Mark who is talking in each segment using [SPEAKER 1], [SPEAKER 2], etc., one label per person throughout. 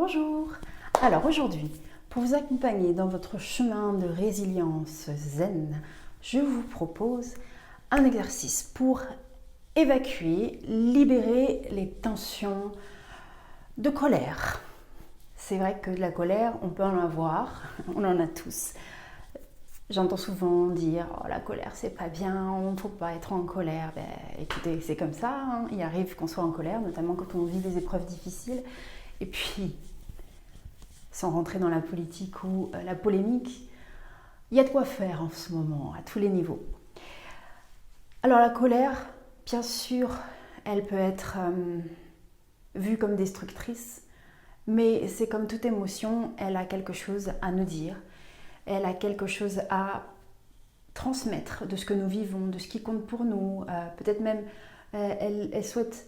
[SPEAKER 1] Bonjour. Alors aujourd'hui, pour vous accompagner dans votre chemin de résilience zen, je vous propose un exercice pour évacuer, libérer les tensions de colère. C'est vrai que de la colère, on peut en avoir, on en a tous. J'entends souvent dire « Oh, la colère, c'est pas bien, on ne faut pas être en colère. » Écoutez, c'est comme ça, hein. Il arrive qu'on soit en colère, notamment quand on vit des épreuves difficiles. Et puis, sans rentrer dans la politique ou la polémique, il y a de quoi faire en ce moment, à tous les niveaux. Alors la colère, bien sûr, elle peut être vue comme destructrice, mais c'est comme toute émotion, elle a quelque chose à nous dire, elle a quelque chose à transmettre de ce que nous vivons, de ce qui compte pour nous, peut-être même elle souhaite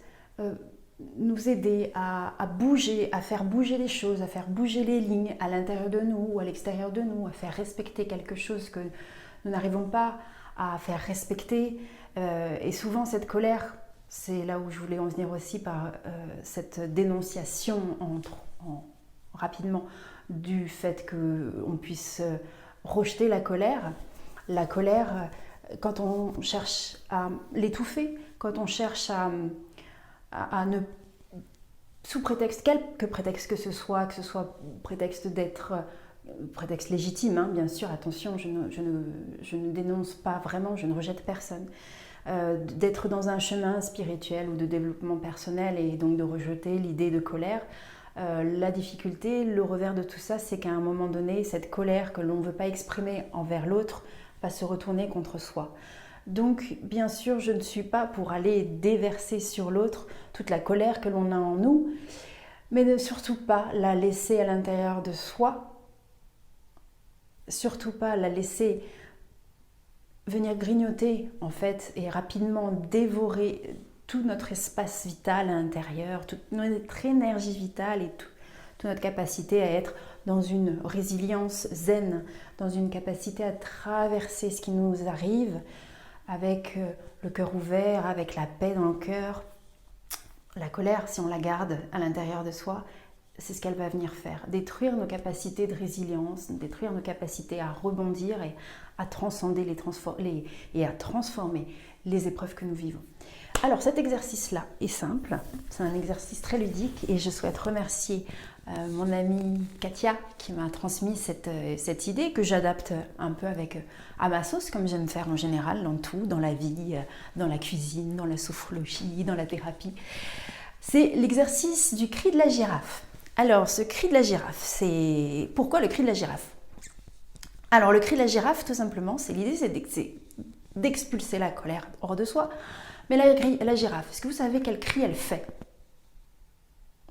[SPEAKER 1] nous aider à bouger, à faire bouger les choses, à faire bouger les lignes à l'intérieur de nous ou à l'extérieur de nous, à faire respecter quelque chose que nous n'arrivons pas à faire respecter. Et souvent cette colère, c'est là où je voulais en venir aussi par cette dénonciation rapidement du fait qu'on puisse rejeter la colère. La colère, quand on cherche à l'étouffer, quand on cherche à ne, sous prétexte, quelque prétexte que ce soit prétexte d'être, prétexte légitime, hein, bien sûr, attention, je ne dénonce pas vraiment, je ne rejette personne, d'être dans un chemin spirituel ou de développement personnel et donc de rejeter l'idée de colère. La difficulté, le revers de tout ça, c'est qu'à un moment donné, cette colère que l'on ne veut pas exprimer envers l'autre va se retourner contre soi. Donc, bien sûr, je ne suis pas pour aller déverser sur l'autre toute la colère que l'on a en nous, mais ne surtout pas la laisser à l'intérieur de soi, surtout pas la laisser venir grignoter, en fait, et rapidement dévorer tout notre espace vital à l'intérieur, toute notre énergie vitale et toute notre capacité à être dans une résilience zen, dans une capacité à traverser ce qui nous arrive, avec le cœur ouvert, avec la paix dans le cœur. La colère, si on la garde à l'intérieur de soi, c'est ce qu'elle va venir faire. Détruire nos capacités de résilience, détruire nos capacités à rebondir et à transcender et à transformer les épreuves que nous vivons. Alors cet exercice-là est simple, c'est un exercice très ludique et je souhaite remercier mon amie Katia qui m'a transmis cette idée que j'adapte un peu à ma sauce comme j'aime faire en général dans tout, dans la vie, dans la cuisine, dans la sophrologie, dans la thérapie. C'est l'exercice du cri de la girafe. Alors ce cri de la girafe, c'est... Pourquoi le cri de la girafe? Alors le cri de la girafe, tout simplement, l'idée c'est d'expulser la colère hors de soi. Mais la girafe, est-ce que vous savez quel cri elle fait?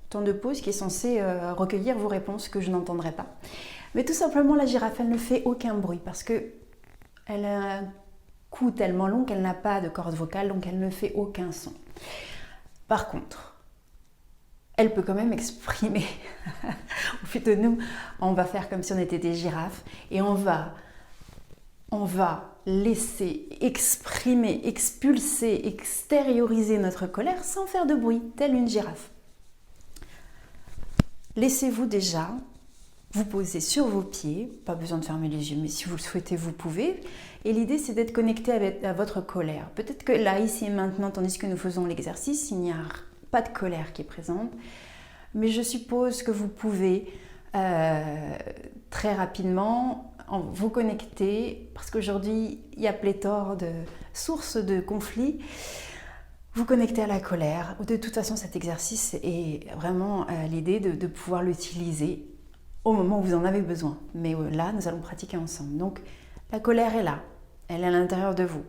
[SPEAKER 1] Temps de pause qui est censé recueillir vos réponses que je n'entendrai pas. Mais tout simplement, la girafe, elle ne fait aucun bruit parce qu'elle a un cou tellement long qu'elle n'a pas de corde vocale, donc elle ne fait aucun son. Par contre, elle peut quand même exprimer. Au fait de nous, on va faire comme si on était des girafes et on va laisser exprimer, expulser, extérioriser notre colère sans faire de bruit, telle une girafe. Laissez-vous déjà vous poser sur vos pieds, pas besoin de fermer les yeux, mais si vous le souhaitez, vous pouvez. Et l'idée, c'est d'être connecté à votre colère. Peut-être que là, ici et maintenant, tandis que nous faisons l'exercice, il n'y a pas de colère qui est présente, mais je suppose que vous pouvez très rapidement vous connecter, parce qu'aujourd'hui, il y a pléthore de sources de conflits, vous connecter à la colère. De toute façon, cet exercice est vraiment l'idée de pouvoir l'utiliser au moment où vous en avez besoin. Mais là, nous allons pratiquer ensemble. Donc, la colère est là, elle est à l'intérieur de vous.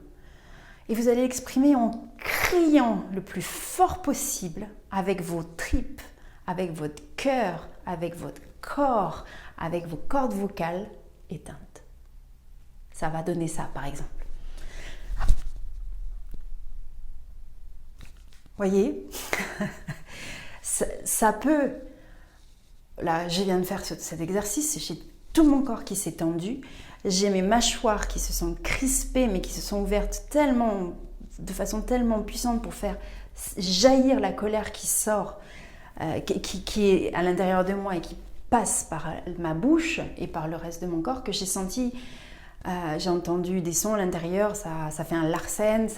[SPEAKER 1] Et vous allez l'exprimer en criant le plus fort possible avec vos tripes, avec votre cœur, avec votre corps, avec vos cordes vocales éteintes. Ça va donner ça, par exemple. Voyez, ça peut... Là, je viens de faire cet exercice, j'ai tout mon corps qui s'est tendu, j'ai mes mâchoires qui se sont crispées, mais qui se sont ouvertes de façon tellement puissante pour faire jaillir la colère qui sort qui est à l'intérieur de moi et qui passe par ma bouche et par le reste de mon corps, que j'ai senti, j'ai entendu des sons à l'intérieur, ça fait un larsen.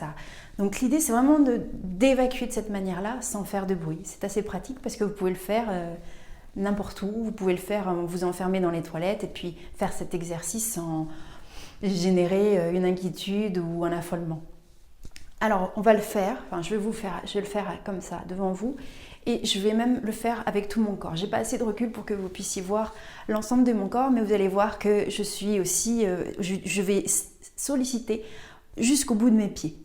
[SPEAKER 1] Donc l'idée, c'est vraiment d'évacuer de cette manière-là sans faire de bruit. C'est assez pratique parce que vous pouvez le faire n'importe où. Vous pouvez le faire, vous enfermer dans les toilettes et puis faire cet exercice sans générer une inquiétude ou un affolement. Alors, on va le faire, je vais le faire comme ça devant vous et je vais même le faire avec tout mon corps. J'ai pas assez de recul pour que vous puissiez voir l'ensemble de mon corps, mais vous allez voir que je suis aussi, je vais solliciter jusqu'au bout de mes pieds.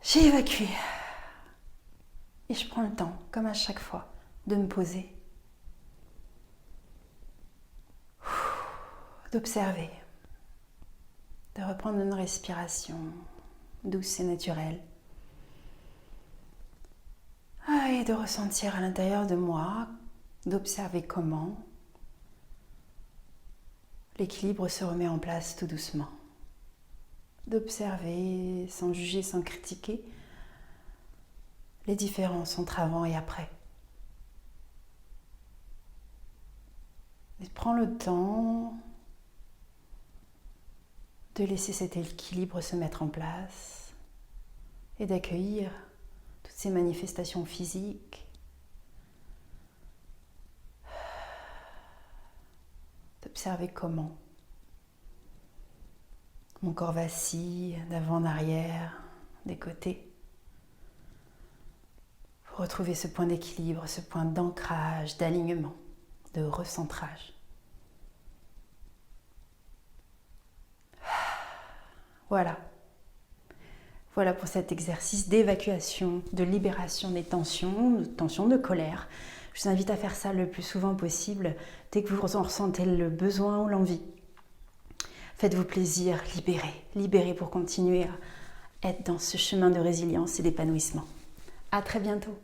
[SPEAKER 1] J'ai évacué. Et je prends le temps, comme à chaque fois, de me poser, d'observer, de reprendre une respiration douce et naturelle. Et de ressentir à l'intérieur de moi, d'observer comment l'équilibre se remet en place tout doucement. D'observer sans juger, sans critiquer les différences entre avant et après. Et prends le temps de laisser cet équilibre se mettre en place et d'accueillir toutes ces manifestations physiques, d'observer comment mon corps vacille d'avant en arrière, des côtés, pour retrouver ce point d'équilibre, ce point d'ancrage, d'alignement, de recentrage. Voilà. Voilà pour cet exercice d'évacuation, de libération des tensions, de colère. Je vous invite à faire ça le plus souvent possible, dès que vous en ressentez le besoin ou l'envie. Faites-vous plaisir, libérez pour continuer à être dans ce chemin de résilience et d'épanouissement. À très bientôt.